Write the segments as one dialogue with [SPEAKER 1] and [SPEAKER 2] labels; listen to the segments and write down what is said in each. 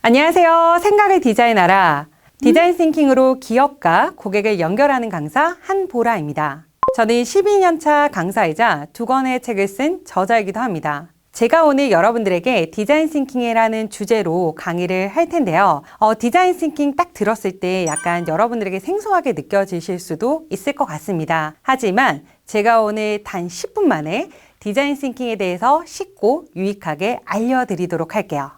[SPEAKER 1] 안녕하세요. 생각을 디자인하라. 디자인 싱킹으로 기업과 고객을 연결하는 강사 한보라입니다. 저는 12년차 강사이자 2권의 책을 쓴 저자이기도 합니다. 제가 오늘 여러분들에게 디자인 싱킹이라는 주제로 강의를 할 텐데요. 디자인 싱킹 딱 들었을 때 약간 여러분들에게 생소하게 느껴지실 수도 있을 것 같습니다. 하지만 제가 오늘 단 10분 만에 디자인 싱킹에 대해서 쉽고 유익하게 알려드리도록 할게요.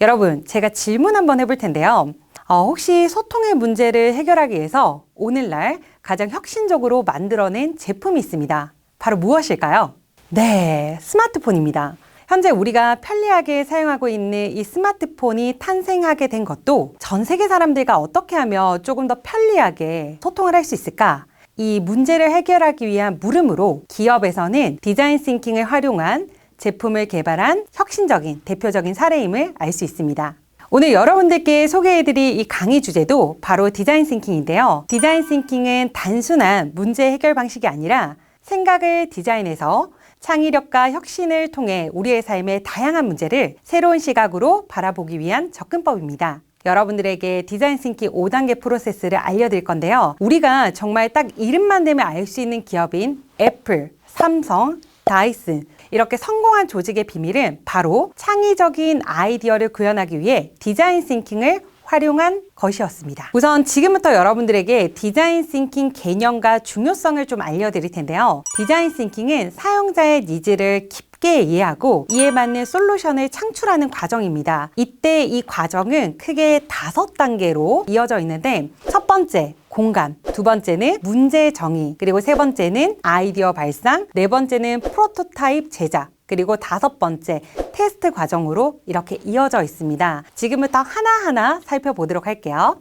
[SPEAKER 1] 여러분, 제가 질문 한번 해볼 텐데요. 혹시 소통의 문제를 해결하기 위해서 오늘날 가장 혁신적으로 만들어낸 제품이 있습니다. 바로 무엇일까요? 네, 스마트폰입니다. 현재 우리가 편리하게 사용하고 있는 이 스마트폰이 탄생하게 된 것도 전 세계 사람들과 어떻게 하면 조금 더 편리하게 소통을 할 수 있을까? 이 문제를 해결하기 위한 물음으로 기업에서는 디자인 싱킹을 활용한 제품을 개발한 혁신적인 대표적인 사례임을 알 수 있습니다. 오늘 여러분들께 소개해드릴 이 강의 주제도 바로 디자인 싱킹인데요. 디자인 싱킹은 단순한 문제 해결 방식이 아니라 생각을 디자인해서 창의력과 혁신을 통해 우리의 삶의 다양한 문제를 새로운 시각으로 바라보기 위한 접근법입니다. 여러분들에게 디자인 싱킹 5단계 프로세스를 알려드릴 건데요. 우리가 정말 딱 이름만 대면 알 수 있는 기업인 애플, 삼성, 다이슨 이렇게 성공한 조직의 비밀은 바로 창의적인 아이디어를 구현하기 위해 디자인 싱킹을 활용한 것이었습니다. 우선 지금부터 여러분들에게 디자인 싱킹 개념과 중요성을 좀 알려드릴 텐데요. 디자인 싱킹은 사용자의 니즈를 깊게 이해하고 이에 맞는 솔루션을 창출하는 과정입니다. 이때 이 과정은 크게 5단계로 이어져 있는데 첫 번째, 공감, 두 번째는 문제 정의, 그리고 세 번째는 아이디어 발상, 네 번째는 프로토타입 제작, 그리고 5번째 테스트 과정으로 이렇게 이어져 있습니다. 지금부터 하나하나 살펴보도록 할게요.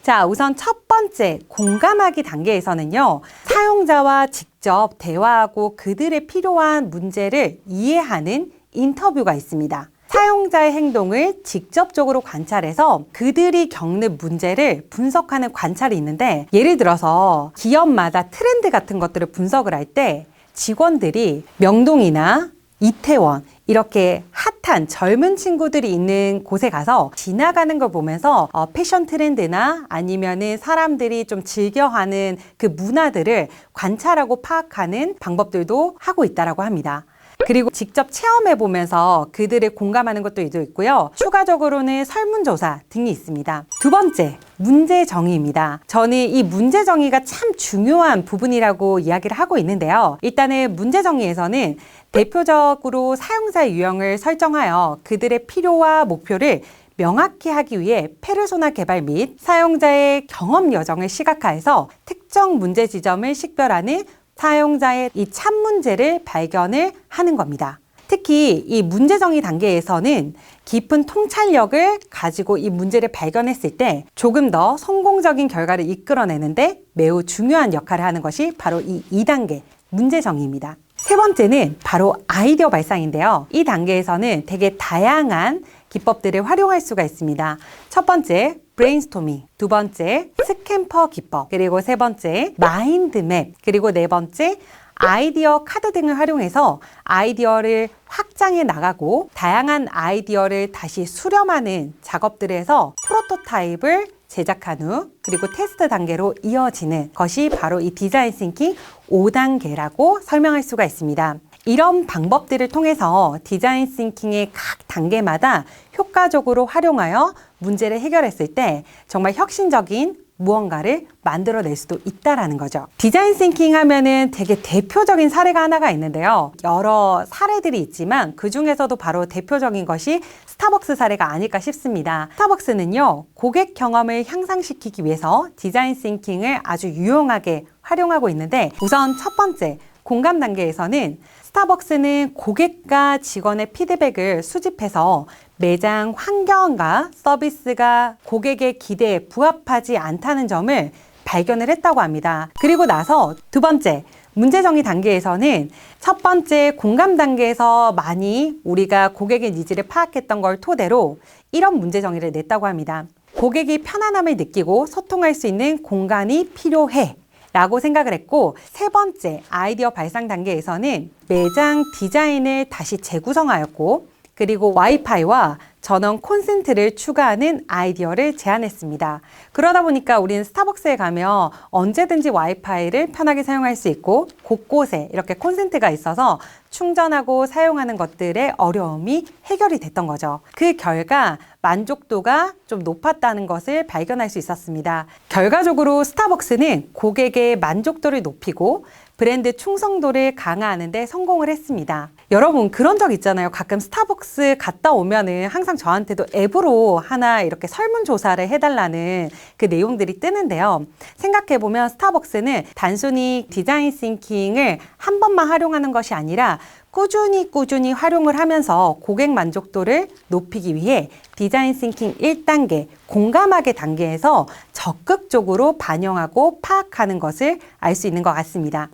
[SPEAKER 1] 자, 우선 첫 번째 공감하기 단계에서는요, 사용자와 직접 대화하고 그들의 필요한 문제를 이해하는 인터뷰가 있습니다. 사용자의 행동을 직접적으로 관찰해서 그들이 겪는 문제를 분석하는 관찰이 있는데, 예를 들어서 기업마다 트렌드 같은 것들을 분석을 할 때 직원들이 명동이나 이태원 이렇게 핫한 젊은 친구들이 있는 곳에 가서 지나가는 걸 보면서 패션 트렌드나 아니면은 사람들이 좀 즐겨하는 그 문화들을 관찰하고 파악하는 방법들도 하고 있다라고 합니다. 그리고 직접 체험해 보면서 그들을 공감하는 것도 있고요. 추가적으로는 설문조사 등이 있습니다. 두 번째, 문제 정의입니다. 저는 이 문제 정의가 참 중요한 부분이라고 이야기를 하고 있는데요. 일단은 문제 정의에서는 대표적으로 사용자의 유형을 설정하여 그들의 필요와 목표를 명확히 하기 위해 페르소나 개발 및 사용자의 경험 여정을 시각화해서 특정 문제 지점을 식별하는 사용자의 이 참 문제를 발견을 하는 겁니다. 특히 이 문제 정의 단계에서는 깊은 통찰력을 가지고 이 문제를 발견했을 때 조금 더 성공적인 결과를 이끌어내는데 매우 중요한 역할을 하는 것이 바로 이 2단계 문제 정의입니다. 세 번째는 바로 아이디어 발상인데요. 이 단계에서는 되게 다양한 기법들을 활용할 수가 있습니다. 첫 번째, 브레인스토밍, 두 번째, 스캠퍼 기법, 그리고 세 번째, 마인드맵, 그리고 네 번째, 아이디어 카드 등을 활용해서 아이디어를 확장해 나가고 다양한 아이디어를 다시 수렴하는 작업들에서 프로토타입을 제작한 후 그리고 테스트 단계로 이어지는 것이 바로 이 디자인 싱킹 5단계라고 설명할 수가 있습니다. 이런 방법들을 통해서 디자인 싱킹의 각 단계마다 효과적으로 활용하여 문제를 해결했을 때 정말 혁신적인 무언가를 만들어낼 수도 있다라는 거죠. 디자인 싱킹 하면은 되게 대표적인 사례가 하나가 있는데요. 여러 사례들이 있지만 그 중에서도 바로 대표적인 것이 스타벅스 사례가 아닐까 싶습니다. 스타벅스는요, 고객 경험을 향상시키기 위해서 디자인 싱킹을 아주 유용하게 활용하고 있는데 우선 첫 번째, 공감 단계에서는 스타벅스는 고객과 직원의 피드백을 수집해서 매장 환경과 서비스가 고객의 기대에 부합하지 않다는 점을 발견을 했다고 합니다. 그리고 나서 두 번째, 문제 정의 단계에서는 첫 번째 공감 단계에서 많이 우리가 고객의 니즈를 파악했던 걸 토대로 이런 문제 정의를 냈다고 합니다. 고객이 편안함을 느끼고 소통할 수 있는 공간이 필요해. 라고 생각을 했고, 세 번째 아이디어 발상 단계에서는 매장 디자인을 다시 재구성하였고, 그리고 와이파이와 전원 콘센트를 추가하는 아이디어를 제안했습니다. 그러다 보니까 우리는 스타벅스에 가면 언제든지 와이파이를 편하게 사용할 수 있고 곳곳에 이렇게 콘센트가 있어서 충전하고 사용하는 것들의 어려움이 해결이 됐던 거죠. 그 결과 만족도가 좀 높았다는 것을 발견할 수 있었습니다. 결과적으로 스타벅스는 고객의 만족도를 높이고 브랜드 충성도를 강화하는 데 성공을 했습니다. 여러분 그런 적 있잖아요. 가끔 스타벅스 갔다 오면은 항상 저한테도 앱으로 하나 이렇게 설문조사를 해달라는 그 내용들이 뜨는데요. 생각해보면 스타벅스는 단순히 디자인 싱킹을 한 번만 활용하는 것이 아니라 꾸준히 활용을 하면서 고객 만족도를 높이기 위해 디자인 싱킹 1단계, 공감하기 단계에서 적극적으로 반영하고 파악하는 것을 알 수 있는 것 같습니다.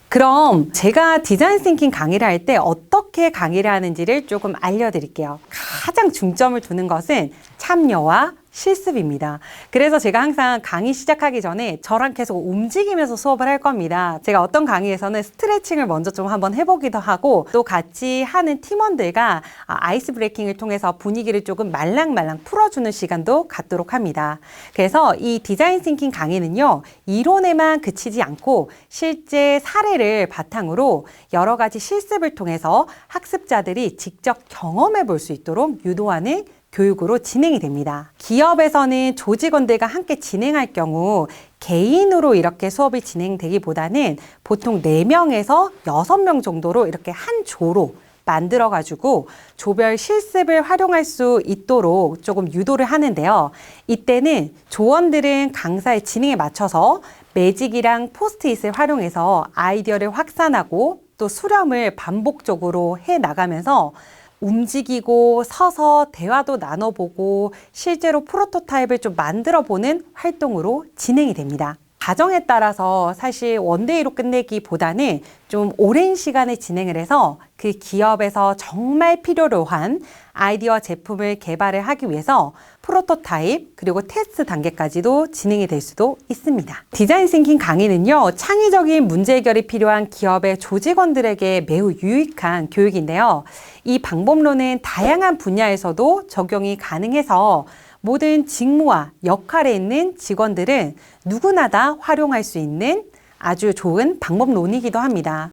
[SPEAKER 1] 그럼 제가 디자인 싱킹 강의를 할 때 어떻게 강의를 하는지를 조금 알려드릴게요. 가장 중점을 두는 것은 참여와 실습입니다. 그래서 제가 항상 강의 시작하기 전에 저랑 계속 움직이면서 수업을 할 겁니다. 제가 어떤 강의에서는 스트레칭을 먼저 좀 한번 해보기도 하고 또 같이 하는 팀원들과 아이스 브레이킹을 통해서 분위기를 조금 말랑말랑 풀어주는 시간도 갖도록 합니다. 그래서 이 디자인 싱킹 강의는요, 이론에만 그치지 않고 실제 사례를 바탕으로 여러 가지 실습을 통해서 학습자들이 직접 경험해 볼 수 있도록 유도하는 교육으로 진행이 됩니다. 기업에서는 조직원들과 함께 진행할 경우 개인으로 이렇게 수업이 진행되기보다는 보통 4명에서 6명 정도로 이렇게 한 조로 만들어가지고 조별 실습을 활용할 수 있도록 조금 유도를 하는데요. 이때는 조원들은 강사의 진행에 맞춰서 매직이랑 포스트잇을 활용해서 아이디어를 확산하고 또 수렴을 반복적으로 해 나가면서 움직이고 서서 대화도 나눠보고 실제로 프로토타입을 좀 만들어보는 활동으로 진행이 됩니다. 과정에 따라서 사실 원데이로 끝내기보다는 좀 오랜 시간을 진행을 해서 그 기업에서 정말 필요로 한 아이디어 제품을 개발을 하기 위해서 프로토타입 그리고 테스트 단계까지도 진행이 될 수도 있습니다. 디자인 싱킹 강의는요, 창의적인 문제 해결이 필요한 기업의 조직원들에게 매우 유익한 교육인데요. 이 방법론은 다양한 분야에서도 적용이 가능해서 모든 직무와 역할에 있는 직원들은 누구나 다 활용할 수 있는 아주 좋은 방법론이기도 합니다.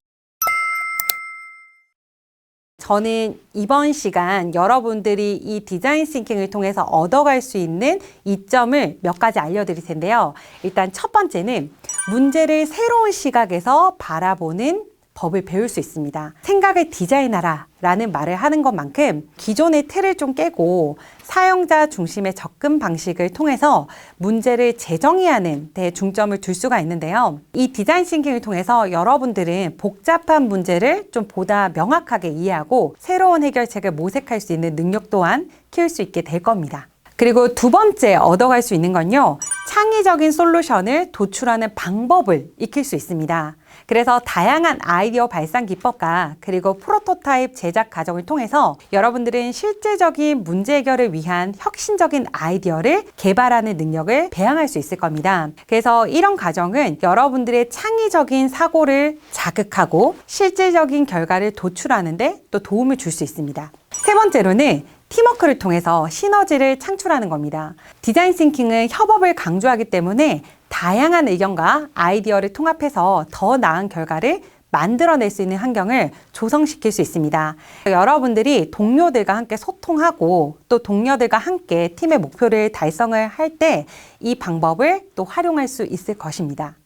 [SPEAKER 1] 저는 이번 시간 여러분들이 이 디자인 싱킹을 통해서 얻어갈 수 있는 이점을 몇 가지 알려드릴 텐데요. 일단 첫 번째는 문제를 새로운 시각에서 바라보는 법을 배울 수 있습니다. 생각을 디자인하라 라는 말을 하는 것만큼 기존의 틀을 좀 깨고 사용자 중심의 접근 방식을 통해서 문제를 재정의하는 데 중점을 둘 수가 있는데요. 이 디자인 싱킹을 통해서 여러분들은 복잡한 문제를 좀 보다 명확하게 이해하고 새로운 해결책을 모색할 수 있는 능력 또한 키울 수 있게 될 겁니다. 그리고 두 번째 얻어갈 수 있는 건요, 창의적인 솔루션을 도출하는 방법을 익힐 수 있습니다. 그래서 다양한 아이디어 발상 기법과 그리고 프로토타입 제작 과정을 통해서 여러분들은 실제적인 문제 해결을 위한 혁신적인 아이디어를 개발하는 능력을 배양할 수 있을 겁니다. 그래서 이런 과정은 여러분들의 창의적인 사고를 자극하고 실질적인 결과를 도출하는 데 또 도움을 줄 수 있습니다. 세 번째로는 팀워크를 통해서 시너지를 창출하는 겁니다. 디자인 싱킹은 협업을 강조하기 때문에 다양한 의견과 아이디어를 통합해서 더 나은 결과를 만들어낼 수 있는 환경을 조성시킬 수 있습니다. 여러분들이 동료들과 함께 소통하고 또 동료들과 함께 팀의 목표를 달성을 할 때 이 방법을 또 활용할 수 있을 것입니다.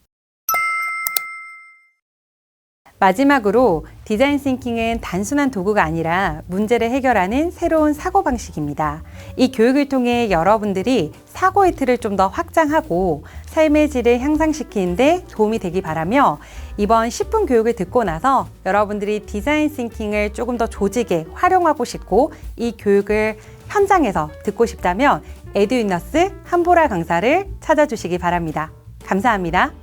[SPEAKER 1] 마지막으로 디자인 싱킹은 단순한 도구가 아니라 문제를 해결하는 새로운 사고방식입니다. 이 교육을 통해 여러분들이 사고의 틀을 좀 더 확장하고 삶의 질을 향상시키는 데 도움이 되기 바라며 이번 10분 교육을 듣고 나서 여러분들이 디자인 싱킹을 조금 더 조직에 활용하고 싶고 이 교육을 현장에서 듣고 싶다면 에듀인너스 한보라 강사를 찾아주시기 바랍니다. 감사합니다.